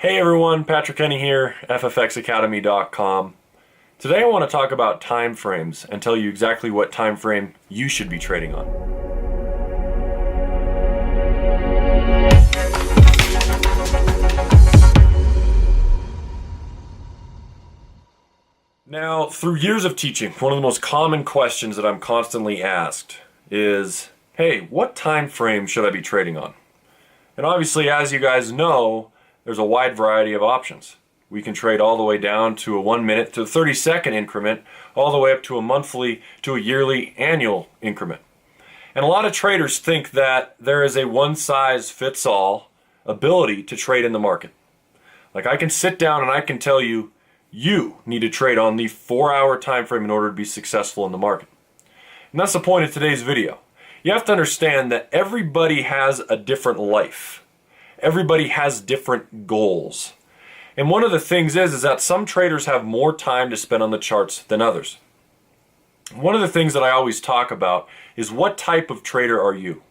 Hey everyone, Patrick Kenney here, ffxacademy.com. Today I want to talk about time frames and tell you exactly what time frame you should be trading on. Now, through years of teaching, one of the most common questions that I'm constantly asked is, hey, what time frame should I be trading on? And obviously, as you guys know, there's a wide variety of options. We can trade all the way down to a 1 minute to a 30-second increment, all the way up to a monthly, to a yearly, annual increment. And a lot of traders think that there is a one-size-fits-all ability to trade in the market. Like, I can sit down and I can tell you, you need to trade on the 4-hour time frame in order to be successful in the market. And that's the point of today's video. You have to understand that everybody has a different life. Everybody has different goals. And one of the things is that some traders have more time to spend on the charts than others. One of the things that I always talk about is, what type of trader are you?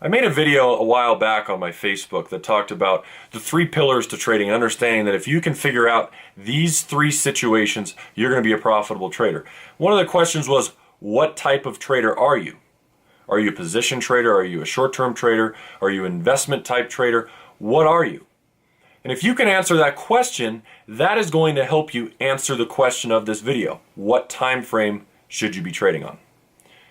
I made a video a while back on my Facebook that talked about the 3 pillars to trading, and understanding that if you can figure out these 3 situations, you're going to be a profitable trader. One of the questions was, what type of trader are you? Are you a position trader? Are you a short-term trader? Are you an investment type trader? What are you? And if you can answer that question, that is going to help you answer the question of this video. What time frame should you be trading on?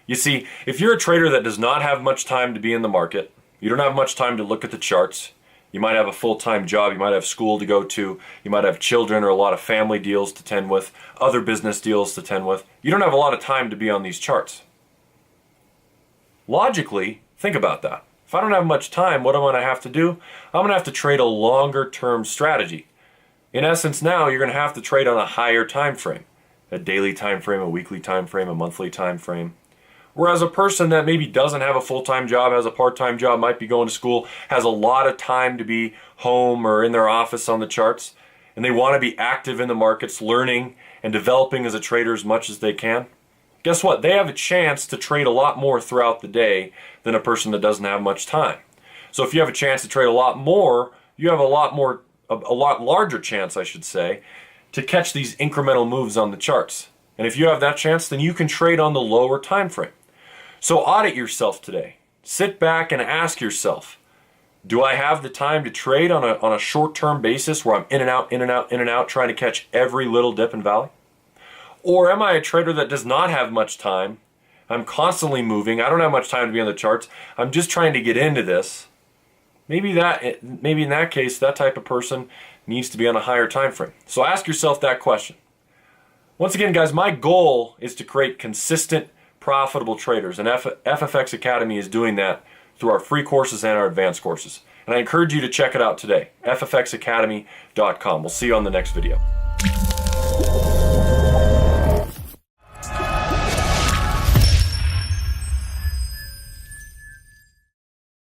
You see, if you're a trader that does not have much time to be in the market, you don't have much time to look at the charts, you might have a full-time job, you might have school to go to, you might have children or a lot of family deals to tend with, other business deals to tend with, you don't have a lot of time to be on these charts. Logically, think about that. If I don't have much time, what am I going to have to do? I'm going to have to trade a longer term strategy. In essence, now you're going to have to trade on a higher time frame. A daily time frame, a weekly time frame, a monthly time frame. Whereas a person that maybe doesn't have a full-time job, has a part-time job, might be going to school, has a lot of time to be home or in their office on the charts, and they want to be active in the markets, learning and developing as a trader as much as they can. Guess what? They have a chance to trade a lot more throughout the day than a person that doesn't have much time. So if you have a chance to trade a lot more, you have a lot larger chance, I should say, to catch these incremental moves on the charts. And if you have that chance, then you can trade on the lower time frame. So audit yourself today. Sit back and ask yourself, do I have the time to trade on a short-term basis where I'm in and out, in and out, in and out, trying to catch every little dip and valley? Or am I a trader that does not have much time? I'm constantly moving. I don't have much time to be on the charts. I'm just trying to get into this. Maybe in that case, that type of person needs to be on a higher time frame. So ask yourself that question. Once again, guys, my goal is to create consistent, profitable traders. And FFX Academy is doing that through our free courses and our advanced courses. And I encourage you to check it out today, ffxacademy.com. We'll see you on the next video.